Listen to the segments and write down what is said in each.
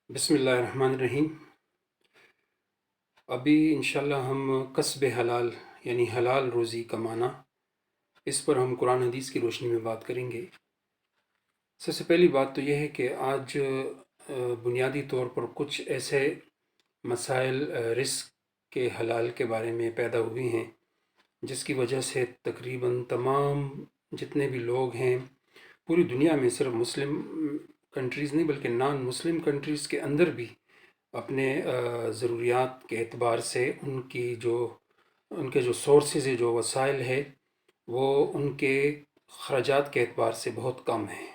بسم اللہ الرحمن الرحیم۔ ابھی انشاءاللہ ہم کسب حلال یعنی حلال روزی کمانا، اس پر ہم قرآن حدیث کی روشنی میں بات کریں گے۔ سب سے پہلی بات تو یہ ہے کہ آج بنیادی طور پر کچھ ایسے مسائل رزق کے حلال کے بارے میں پیدا ہوئی ہیں جس کی وجہ سے تقریباً تمام جتنے بھی لوگ ہیں پوری دنیا میں، صرف مسلم کنٹریز نہیں بلکہ نان مسلم کنٹریز کے اندر بھی اپنے ضروریات کے اعتبار سے ان کے جو سورسز ہے، جو وسائل ہے، وہ ان کے خراجات کے اعتبار سے بہت کم ہیں۔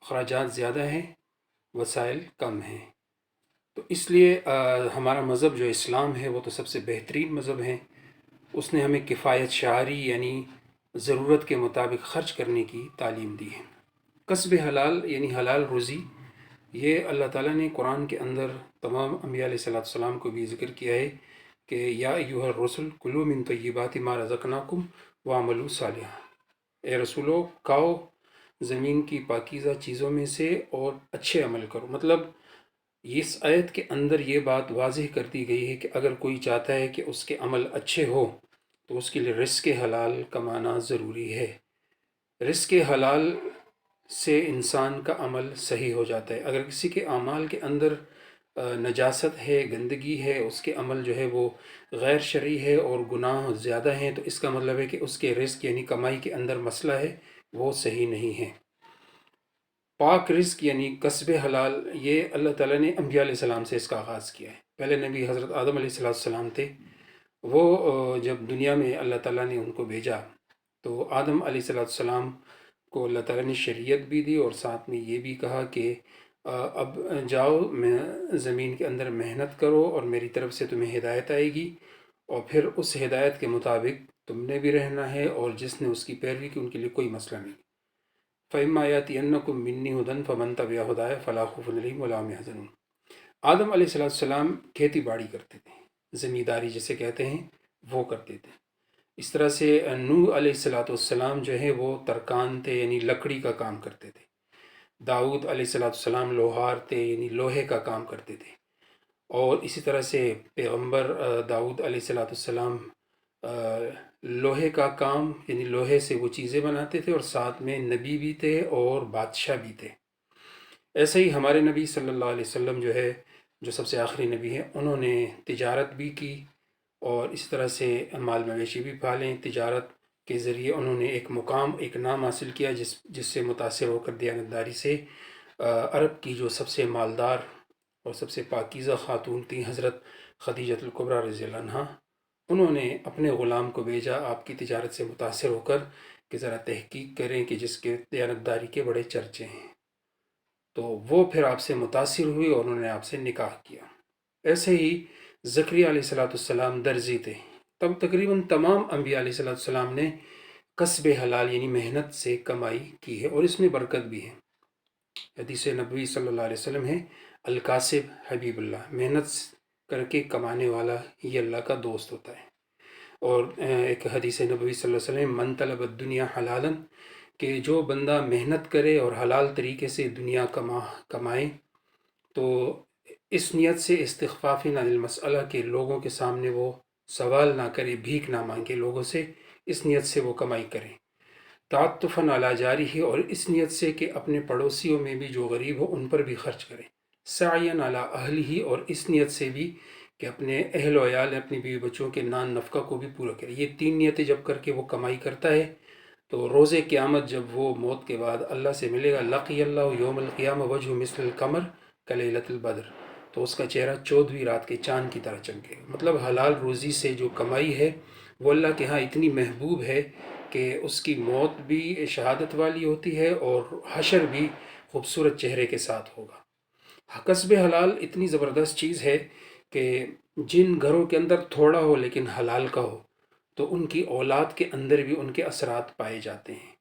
خراجات زیادہ ہیں، وسائل کم ہیں۔ تو اس لیے ہمارا مذہب جو اسلام ہے وہ تو سب سے بہترین مذہب ہے۔ اس نے ہمیں کفایت شعاری یعنی ضرورت کے مطابق خرچ کرنے کی تعلیم دی ہے۔ کسب حلال یعنی حلال روزی، یہ اللہ تعالیٰ نے قرآن کے اندر تمام انبیاء علیہ السلام کو بھی ذکر کیا ہے کہ یا ایھا الرسل کلوا من طیبات ما رزقناکم واعملوا صالحا، اے رسولو کھاؤ زمین کی پاکیزہ چیزوں میں سے اور اچھے عمل کرو۔ مطلب اس آیت کے اندر یہ بات واضح کر دی گئی ہے کہ اگر کوئی چاہتا ہے کہ اس کے عمل اچھے ہو تو اس کے لیے رزق حلال کمانا ضروری ہے۔ رزق حلال سے انسان کا عمل صحیح ہو جاتا ہے۔ اگر کسی کے اعمال کے اندر نجاست ہے، گندگی ہے، اس کے عمل جو ہے وہ غیر شرعی ہے اور گناہ زیادہ ہیں، تو اس کا مطلب ہے کہ اس کے رزق یعنی کمائی کے اندر مسئلہ ہے، وہ صحیح نہیں ہے۔ پاک رزق یعنی کسب حلال، یہ اللہ تعالیٰ نے انبیاء علیہ السلام سے اس کا آغاز کیا ہے۔ پہلے نبی حضرت آدم علیہ السلام تھے۔ وہ جب دنیا میں اللہ تعالیٰ نے ان کو بھیجا تو آدم علیہ السلام کو اللہ تعالیٰ نے شریعت بھی دی اور ساتھ میں یہ بھی کہا کہ اب جاؤ زمین کے اندر محنت کرو اور میری طرف سے تمہیں ہدایت آئے گی، اور پھر اس ہدایت کے مطابق تم نے بھی رہنا ہے، اور جس نے اس کی پیروی کی ان کے لیے کوئی مسئلہ نہیں۔ فَإِمَّا يَأْتِيَنَّكُم مِّنِّي هُدًى فَمَن تَبِعَ هُدَايَ فَلَا خَوْفٌ عَلَيْهِمْ وَلَا هُمْ يَحْزَنُونَ۔ آدم علیہ السلام کھیتی باڑی کرتے تھے، زمینداری جسے کہتے ہیں وہ کرتے تھے۔ اس طرح سے نوح علیہ السلام جو ہے وہ ترکان تھے یعنی لکڑی کا کام کرتے تھے۔ داؤد علیہ السلام لوہار تھے یعنی لوہے کا کام کرتے تھے۔ اور اسی طرح سے پیغمبر داؤد علیہ السلام لوہے کا کام یعنی لوہے سے وہ چیزیں بناتے تھے، اور ساتھ میں نبی بھی تھے اور بادشاہ بھی تھے۔ ایسے ہی ہمارے نبی صلی اللہ علیہ وسلم جو ہے، جو سب سے آخری نبی ہے، انہوں نے تجارت بھی کی اور اس طرح سے مال مویشی بھی پالیں۔ تجارت کے ذریعے انہوں نے ایک مقام، ایک نام حاصل کیا جس سے متاثر ہو کر دیانتداری سے عرب کی جو سب سے مالدار اور سب سے پاکیزہ خاتون تھیں حضرت خدیجۃ الکبریٰ رضی اللہ عنہا، انہوں نے اپنے غلام کو بھیجا آپ کی تجارت سے متاثر ہو کر کہ ذرا تحقیق کریں کہ جس کے دیانتداری کے بڑے چرچے ہیں۔ تو وہ پھر آپ سے متاثر ہوئی اور انہوں نے آپ سے نکاح کیا۔ ایسے ہی زکریا علیہ السلام درزی تھے۔ تب تقریباً تمام انبیاء علیہ السلام نے کسب حلال یعنی محنت سے کمائی کی ہے، اور اس میں برکت بھی ہے۔ حدیث نبوی صلی اللہ علیہ وسلم ہے، الکاسب حبیب اللہ، محنت کر کے کمانے والا یہ اللہ کا دوست ہوتا ہے۔ اور ایک حدیث نبوی صلی اللہ علیہ وسلم، من طلب الدنیا حلالا، کہ جو بندہ محنت کرے اور حلال طریقے سے دنیا کمائے تو اس نیت سے استخفاف عن المسئلہ کہ لوگوں کے سامنے وہ سوال نہ کرے، بھیک نہ مانگے لوگوں سے، اس نیت سے وہ کمائی کرے۔ تعطفاً علی جارہ، اور اس نیت سے کہ اپنے پڑوسیوں میں بھی جو غریب ہو ان پر بھی خرچ کرے۔ سعیاً علی اہلہ، اور اس نیت سے بھی کہ اپنے اہل و عیال، اپنی بیوی بچوں کے نان نفقہ کو بھی پورا کرے۔ یہ تین نیتیں جب کر کے وہ کمائی کرتا ہے تو روز قیامت جب وہ موت کے بعد اللہ سے ملے گا، لقی اللہ یوم القیامہ وجہ مثل القمر کلیلۃ البدر، تو اس کا چہرہ 14ویں رات کے چاند کی طرح چمکے گا۔ مطلب حلال روزی سے جو کمائی ہے وہ اللہ کے ہاں اتنی محبوب ہے کہ اس کی موت بھی شہادت والی ہوتی ہے اور حشر بھی خوبصورت چہرے کے ساتھ ہوگا۔ کسب حلال اتنی زبردست چیز ہے کہ جن گھروں کے اندر تھوڑا ہو لیکن حلال کا ہو تو ان کی اولاد کے اندر بھی ان کے اثرات پائے جاتے ہیں۔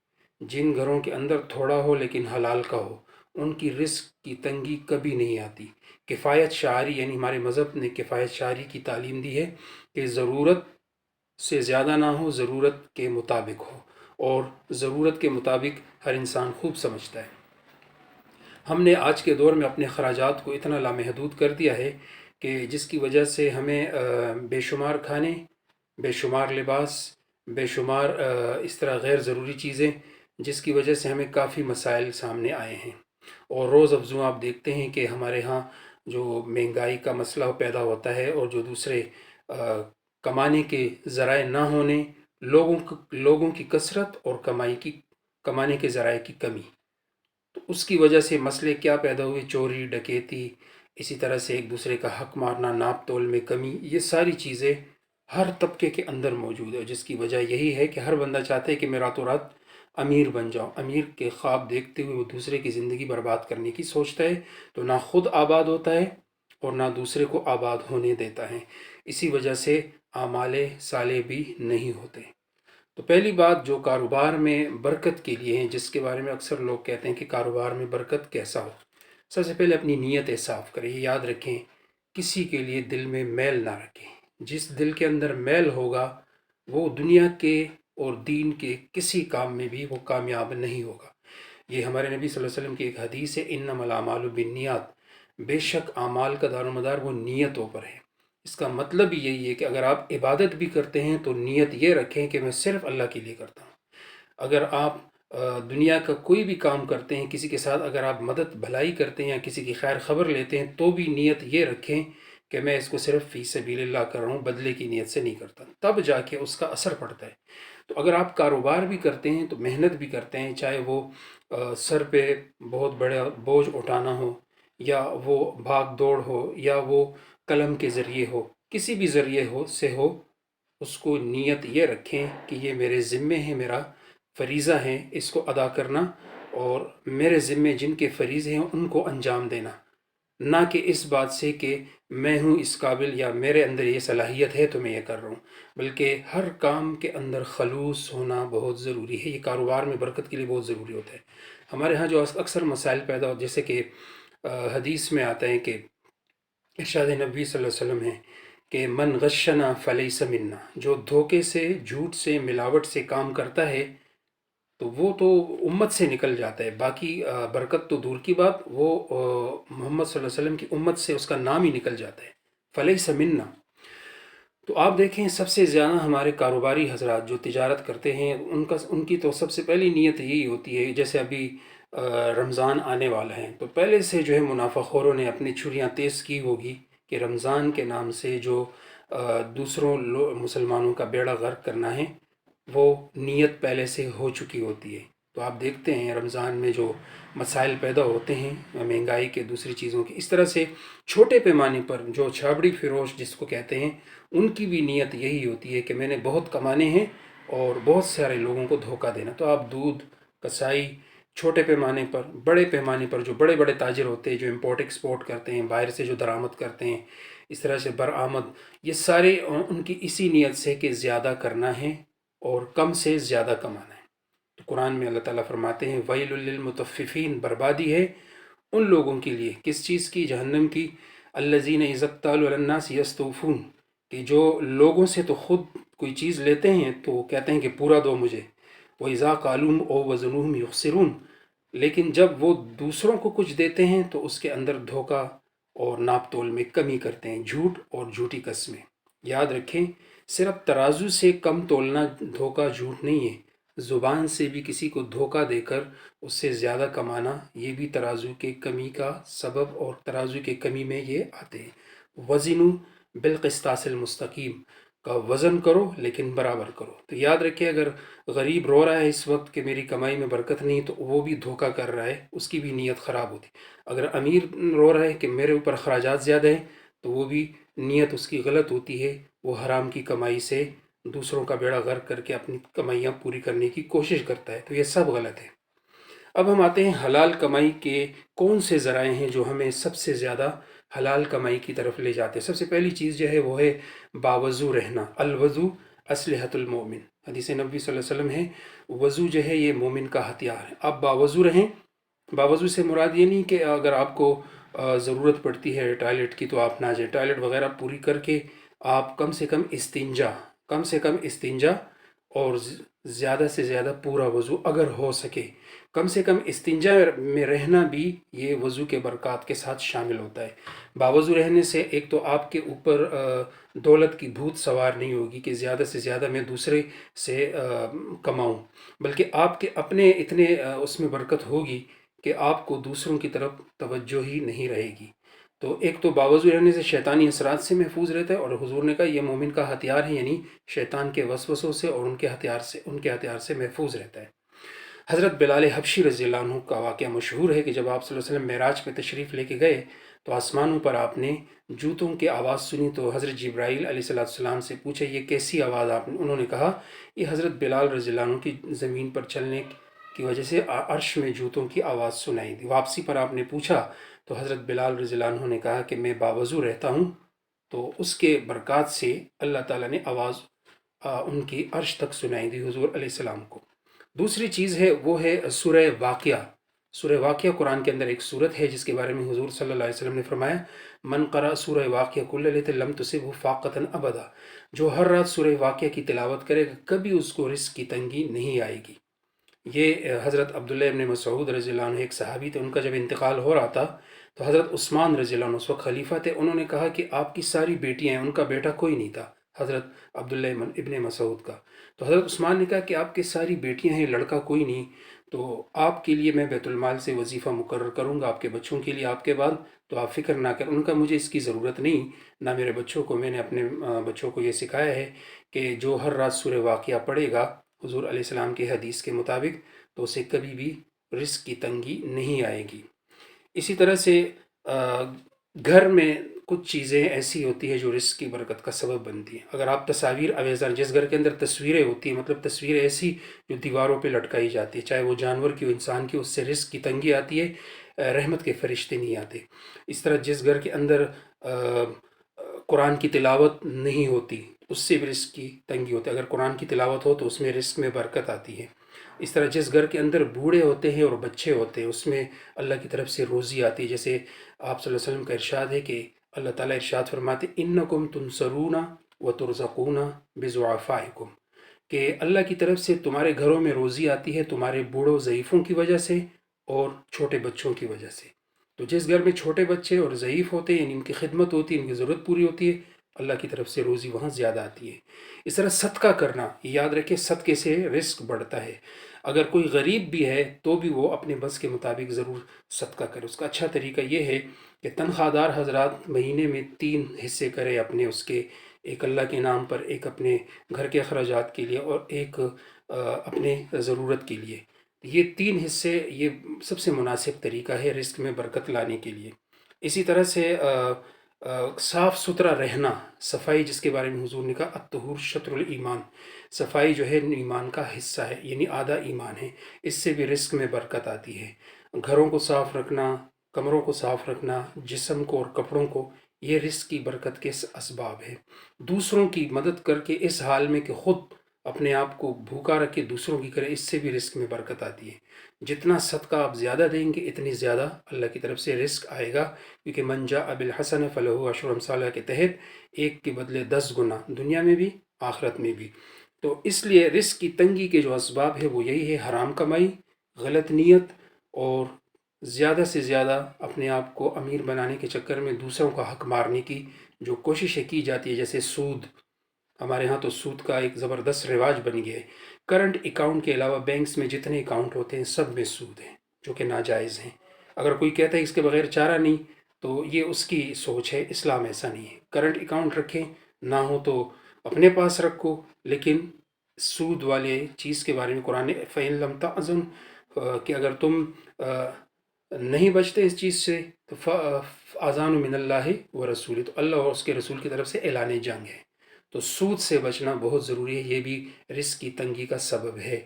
جن گھروں کے اندر تھوڑا ہو لیکن حلال کا ہو ان کی رزق کی تنگی کبھی نہیں آتی۔ کفایت شعاری یعنی ہمارے مذہب نے کفایت شعاری کی تعلیم دی ہے کہ ضرورت سے زیادہ نہ ہو، ضرورت کے مطابق ہو، اور ضرورت کے مطابق ہر انسان خوب سمجھتا ہے۔ ہم نے آج کے دور میں اپنے خراجات کو اتنا لامحدود کر دیا ہے کہ جس کی وجہ سے ہمیں بے شمار کھانے، بے شمار لباس، بے شمار اس طرح غیر ضروری چیزیں، جس کی وجہ سے ہمیں کافی مسائل سامنے آئے ہیں۔ اور روز افزوں آپ دیکھتے ہیں کہ ہمارے ہاں جو مہنگائی کا مسئلہ پیدا ہوتا ہے، اور جو دوسرے کمانے کے ذرائع نہ ہونے، لوگوں کی کثرت اور کمانے کے ذرائع کی کمی، تو اس کی وجہ سے مسئلے کیا پیدا ہوئے؟ چوری، ڈکیتی، اسی طرح سے ایک دوسرے کا حق مارنا، ناپ تول میں کمی، یہ ساری چیزیں ہر طبقے کے اندر موجود ہے، جس کی وجہ یہی ہے کہ ہر بندہ چاہتا ہے کہ میں راتوں رات امیر بن جاؤں۔ امیر کے خواب دیکھتے ہوئے وہ دوسرے کی زندگی برباد کرنے کی سوچتا ہے، تو نہ خود آباد ہوتا ہے اور نہ دوسرے کو آباد ہونے دیتا ہے۔ اسی وجہ سے اعمال صالح بھی نہیں ہوتے۔ تو پہلی بات جو کاروبار میں برکت کے لیے ہیں، جس کے بارے میں اکثر لوگ کہتے ہیں کہ کاروبار میں برکت کیسا ہو، سب سے پہلے اپنی نیت صاف کریں۔ یہ یاد رکھیں، کسی کے لیے دل میں میل نہ رکھیں۔ جس دل کے اندر میل ہوگا وہ دنیا کے اور دین کے کسی کام میں بھی وہ کامیاب نہیں ہوگا۔ یہ ہمارے نبی صلی اللہ علیہ وسلم کی ایک حدیث ہے، انما الاعمال بالنیات، بے شک اعمال کا دار و مدار وہ نیتوں پر ہے۔ اس کا مطلب یہی ہے کہ اگر آپ عبادت بھی کرتے ہیں تو نیت یہ رکھیں کہ میں صرف اللہ کے لیے کرتا ہوں۔ اگر آپ دنیا کا کوئی بھی کام کرتے ہیں، کسی کے ساتھ اگر آپ مدد بھلائی کرتے ہیں یا کسی کی خیر خبر لیتے ہیں، تو بھی نیت یہ رکھیں کہ میں اس کو صرف فی سبیل اللہ کر رہا ہوں، بدلے کی نیت سے نہیں کرتا، تب جا کے اس کا اثر پڑتا ہے۔ تو اگر آپ کاروبار بھی کرتے ہیں تو محنت بھی کرتے ہیں، چاہے وہ سر پہ بہت بڑا بوجھ اٹھانا ہو، یا وہ بھاگ دوڑ ہو، یا وہ قلم کے ذریعے ہو، کسی بھی ذریعے ہو، اس کو نیت یہ رکھیں کہ یہ میرے ذمے ہے، میرا فریضہ ہے اس کو ادا کرنا، اور میرے ذمے جن کے فریضے ہیں ان کو انجام دینا، نہ کہ اس بات سے کہ میں ہوں اس قابل یا میرے اندر یہ صلاحیت ہے تو میں یہ کر رہا ہوں، بلکہ ہر کام کے اندر خلوص ہونا بہت ضروری ہے۔ یہ کاروبار میں برکت کے لیے بہت ضروری ہوتا ہے۔ ہمارے ہاں جو اکثر مسائل پیدا ہوتے، جیسے کہ حدیث میں آتا ہے کہ ارشاد نبی صلی اللہ علیہ وسلم ہے کہ من غشنا فلیس منا، جو دھوکے سے، جھوٹ سے، ملاوٹ سے کام کرتا ہے تو وہ تو امت سے نکل جاتا ہے۔ باقی برکت تو دور کی بات، وہ محمد صلی اللہ علیہ وسلم کی امت سے اس کا نام ہی نکل جاتا ہے، فلیس منا۔ تو آپ دیکھیں سب سے زیادہ ہمارے کاروباری حضرات جو تجارت کرتے ہیں، ان کی تو سب سے پہلی نیت یہی ہوتی ہے، جیسے ابھی رمضان آنے والا ہے تو پہلے سے جو ہے منافع خوروں نے اپنی چھریاں تیز کی ہوگی کہ رمضان کے نام سے جو دوسروں مسلمانوں کا بیڑا غرق کرنا ہے، وہ نیت پہلے سے ہو چکی ہوتی ہے۔ تو آپ دیکھتے ہیں رمضان میں جو مسائل پیدا ہوتے ہیں مہنگائی کے، دوسری چیزوں کے، اس طرح سے چھوٹے پیمانے پر جو چھابڑی فروش جس کو کہتے ہیں، ان کی بھی نیت یہی ہوتی ہے کہ میں نے بہت کمانے ہیں اور بہت سارے لوگوں کو دھوکہ دینا۔ تو آپ دودھ، کسائی، چھوٹے پیمانے پر، بڑے پیمانے پر جو بڑے بڑے تاجر ہوتے ہیں، جو امپورٹ ایکسپورٹ کرتے ہیں، باہر سے جو درآمد کرتے ہیں، اس طرح سے برآمد، یہ سارے ان کی اسی نیت سے کہ زیادہ کرنا ہے اور کم سے زیادہ کمانا ہے۔ تو قرآن میں اللہ تعالیٰ فرماتے ہیں وَيْلٌ لِّلْمُطَفِّفِينَ، بربادی ہے ان لوگوں کے لیے، کس چیز کی؟ جہنم کی، الَّذِينَ إِذَا اكْتَالُوا عَلَى النَّاسِ يَسْتَوْفُونَ، کہ جو لوگوں سے تو خود کوئی چیز لیتے ہیں تو وہ کہتے ہیں کہ پورا دو مجھے، وَإِذَا قَالُوهُمْ أَوْ وَزَنُوهُمْ يُخْسِرُونَ، لیکن جب وہ دوسروں کو کچھ دیتے ہیں تو اس کے اندر دھوکہ اور ناپ تول میں کمی کرتے ہیں، جھوٹ اور جھوٹی قسمیں۔ یاد رکھیں صرف ترازو سے کم تولنا دھوکہ، جھوٹ نہیں ہے، زبان سے بھی کسی کو دھوکہ دے کر اس سے زیادہ کمانا، یہ بھی ترازو کے کمی کا سبب، اور ترازو کے کمی میں یہ آتے ہیں۔ وزنوا بالقسطاس المستقیم، کا وزن کرو لیکن برابر کرو۔ تو یاد رکھیں اگر غریب رو رہا ہے اس وقت کہ میری کمائی میں برکت نہیں، تو وہ بھی دھوکہ کر رہا ہے، اس کی بھی نیت خراب ہوتی۔ اگر امیر رو رہا ہے کہ میرے اوپر اخراجات زیادہ ہیں، تو وہ بھی نیت اس کی غلط ہوتی ہے، وہ حرام کی کمائی سے دوسروں کا بیڑا غرق کر کے اپنی کمائیاں پوری کرنے کی کوشش کرتا ہے، تو یہ سب غلط ہے۔ اب ہم آتے ہیں حلال کمائی کے کون سے ذرائع ہیں جو ہمیں سب سے زیادہ حلال کمائی کی طرف لے جاتے ہیں۔ سب سے پہلی چیز جو ہے وہ ہے باوضو رہنا، الوضو اسلحۃ المومن، حدیث نبی صلی اللہ علیہ وسلم ہے وضو جو ہے یہ مومن کا ہتھیار ہے۔ آپ باوضو رہیں، باوضو سے مراد یہ نہیں کہ اگر آپ کو ضرورت پڑتی ہے ٹوائلٹ کی تو آپ نہ جائیں، ٹوائلٹ وغیرہ پوری کر کے آپ کم سے کم استنجا اور زیادہ سے زیادہ پورا وضو اگر ہو سکے، کم سے کم استنجا میں رہنا بھی یہ وضو کے برکات کے ساتھ شامل ہوتا ہے۔ باوضو رہنے سے ایک تو آپ کے اوپر دولت کی بھوت سوار نہیں ہوگی کہ زیادہ سے زیادہ میں دوسرے سے کماؤں، بلکہ آپ کے اپنے اتنے اس میں برکت ہوگی کہ آپ کو دوسروں کی طرف توجہ ہی نہیں رہے گی۔ تو ایک تو باوضو رہنے سے شیطانی اثرات سے محفوظ رہتا ہے، اور حضور نے کہا یہ مومن کا ہتھیار ہے، یعنی شیطان کے وسوسوں سے اور ان کے ہتھیار سے محفوظ رہتا ہے۔ حضرت بلال حبشی رضی اللہ عنہ کا واقعہ مشہور ہے کہ جب آپ صلی اللہ علیہ وسلم معراج پہ تشریف لے کے گئے تو آسمانوں پر آپ نے جوتوں کی آواز سنی، تو حضرت جبرائیل علیہ السلام سے پوچھا یہ کیسی آواز آپ نے؟ انہوں نے کہا یہ حضرت بلال رضی اللہ عنہ کی زمین پر چلنے کی وجہ سے عرش میں جوتوں کی آواز سنائی دی۔ واپسی پر آپ نے پوچھا تو حضرت بلال رضی اللہ عنہ نے کہا کہ میں باوضو رہتا ہوں، تو اس کے برکات سے اللہ تعالیٰ نے آواز ان کی عرش تک سنائی دی حضور علیہ السلام کو۔ دوسری چیز ہے وہ ہے سورہ واقعہ۔ سورہ واقعہ قرآن کے اندر ایک سورت ہے جس کے بارے میں حضور صلی اللہ علیہ وسلم نے فرمایا من قرأ سورہ واقعہ کل لیت لم تصبہ فاقۃ ابدا، جو ہر رات سورہ واقعہ کی تلاوت کرے گا کبھی اس کو رزق کی تنگی نہیں آئے گی۔ یہ حضرت عبداللہ ابن مسعود رضی اللہ عنہ ایک صحابی تھے، ان کا جب انتقال ہو رہا تھا تو حضرت عثمان رضی اللہ عنہ اس وقت خلیفہ تھے، انہوں نے کہا کہ آپ کی ساری بیٹیاں ہیں، ان کا بیٹا کوئی نہیں تھا حضرت عبداللہ ابن مسعود کا، تو حضرت عثمان نے کہا کہ آپ کی ساری بیٹیاں ہیں، لڑکا کوئی نہیں، تو آپ کے لیے میں بیت المال سے وظیفہ مقرر کروں گا آپ کے بچوں کے لیے آپ کے بعد، تو آپ فکر نہ کریں۔ ان کا مجھے اس کی ضرورت نہیں، نہ میرے بچوں کو، میں نے اپنے بچوں کو یہ سکھایا ہے کہ جو ہر رات سورہ واقعہ پڑھے گا حضور علیہ السلام کی حدیث کے مطابق تو اسے کبھی بھی رزق کی تنگی نہیں آئے گی۔ اسی طرح سے گھر میں کچھ چیزیں ایسی ہوتی ہیں جو رزق کی برکت کا سبب بنتی ہیں۔ اگر آپ تصاویر اویزان، جس گھر کے اندر تصویریں ہوتی ہیں، مطلب تصویریں ایسی جو دیواروں پہ لٹکائی جاتی ہے، چاہے وہ جانور کی ہو انسان کی، اس سے رزق کی تنگی آتی ہے، رحمت کے فرشتے نہیں آتے۔ اس طرح جس گھر کے اندر قرآن کی تلاوت نہیں ہوتی اس سے بھی رزق کی تنگی ہوتی ہے، اگر قرآن کی تلاوت ہو تو اس میں رزق میں برکت آتی ہے۔ اس طرح جس گھر کے اندر بوڑھے ہوتے ہیں اور بچے ہوتے ہیں اس میں اللہ کی طرف سے روزی آتی ہے، جیسے آپ صلی اللہ علیہ وسلم کا ارشاد ہے کہ اللہ تعالیٰ ارشاد فرماتے انکم تنصرون وترزقون بضعفائکم، کہ اللہ کی طرف سے تمہارے گھروں میں روزی آتی ہے تمہارے بوڑھوں ضعیفوں کی وجہ سے اور چھوٹے بچوں کی وجہ سے۔ تو جس گھر میں چھوٹے بچے اور ضعیف ہوتے ہیں، یعنی ان کی خدمت ہوتی ہے، ان کی ضرورت پوری ہوتی ہے، اللہ کی طرف سے روزی وہاں زیادہ آتی ہے۔ اس طرح صدقہ کرنا، یاد رکھیں صدقے سے رزق بڑھتا ہے۔ اگر کوئی غریب بھی ہے تو بھی وہ اپنے بس کے مطابق ضرور صدقہ کرے۔ اس کا اچھا طریقہ یہ ہے کہ تنخواہ دار حضرات مہینے میں 3 حصے کرے اپنے، اس کے ایک اللہ کے نام پر، ایک اپنے گھر کے اخراجات کے لیے اور ایک اپنے ضرورت کے لیے۔ یہ 3 حصے یہ سب سے مناسب طریقہ ہے رزق میں برکت لانے کے لیے۔ اسی طرح سے صاف ستھرا رہنا، صفائی جس کے بارے میں حضور نے کہا الطہور شطر الایمان، صفائی جو ہے ایمان کا حصہ ہے، یعنی آدھا ایمان ہے، اس سے بھی رزق میں برکت آتی ہے۔ گھروں کو صاف رکھنا، کمروں کو صاف رکھنا، جسم کو اور کپڑوں کو، یہ رزق کی برکت کے اسباب ہے۔ دوسروں کی مدد کر کے اس حال میں کہ خود اپنے آپ کو بھوکا رکھے دوسروں کی کرے، اس سے بھی رزق میں برکت آتی ہے۔ جتنا صدقہ آپ زیادہ دیں گے اتنی زیادہ اللہ کی طرف سے رزق آئے گا، کیونکہ من جاء بالحسنہ فلہ عشر امثالہا کے تحت ایک کے بدلے 10 گنا، دنیا میں بھی آخرت میں بھی۔ تو اس لیے رزق کی تنگی کے جو اسباب ہے وہ یہی ہے حرام کمائی، غلط نیت، اور زیادہ سے زیادہ اپنے آپ کو امیر بنانے کے چکر میں دوسروں کا حق مارنے کی جو کوششیں کی جاتی ہے، جیسے سود۔ ہمارے ہاں تو سود کا ایک زبردست رواج بن گیا ہے۔ کرنٹ اکاؤنٹ کے علاوہ بینکس میں جتنے اکاؤنٹ ہوتے ہیں سب میں سود ہیں جو کہ ناجائز ہیں۔ اگر کوئی کہتا ہے اس کے بغیر چارہ نہیں تو یہ اس کی سوچ ہے، اسلام ایسا نہیں ہے۔ کرنٹ اکاؤنٹ رکھیں، نہ ہو تو اپنے پاس رکھو، لیکن سود والے چیز کے بارے میں قرآن نے فَإِن لَمْ تَعْزُمْ، کہ اگر تم نہیں بچتے اس چیز سے تو فَأَذَانُ مِنَ اللَّهِ وَرَسُولِهِ، تو اللہ اور اس کے رسول کی طرف سے اعلان جنگ ہے۔ تو سود سے بچنا بہت ضروری ہے، یہ بھی رزق کی تنگی کا سبب ہے۔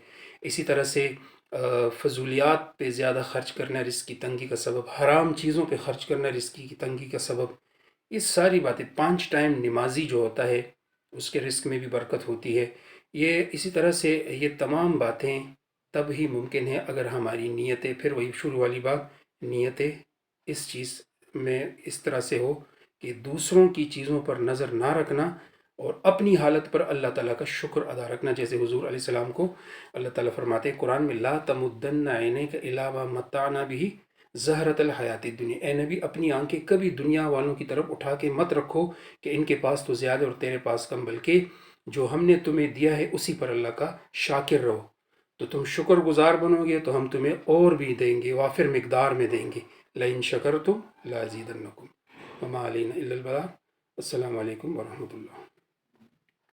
اسی طرح سے فضولیات پہ زیادہ خرچ کرنا رزق کی تنگی کا سبب، حرام چیزوں پہ خرچ کرنا رزق کی تنگی کا سبب، یہ ساری باتیں۔ 5 ٹائم نمازی جو ہوتا ہے اس کے رزق میں بھی برکت ہوتی ہے۔ یہ اسی طرح سے یہ تمام باتیں تب ہی ممکن ہے اگر ہماری نیتیں، پھر وہی شروع والی بات، نیتیں اس چیز میں اس طرح سے ہو کہ دوسروں کی چیزوں پر نظر نہ رکھنا، اور اپنی حالت پر اللہ تعالیٰ کا شکر ادا رکھنا، جیسے حضور علیہ السلام کو اللہ تعالیٰ فرماتے ہیں قرآن میں لا تمدن عینیک الی ما متعنا بہ زہرۃ الحیات الدنیا، اے نبی اپنی آنکھیں کبھی دنیا والوں کی طرف اٹھا کے مت رکھو کہ ان کے پاس تو زیادہ اور تیرے پاس کم، بلکہ جو ہم نے تمہیں دیا ہے اسی پر اللہ کا شاکر رہو، تو تم شکر گزار بنو گے تو ہم تمہیں اور بھی دیں گے، وافر مقدار میں دیں گے، لئن شکرتم لازیدنکم وما علینا الا البلاغ۔ السلام علیکم ورحمۃ اللہ۔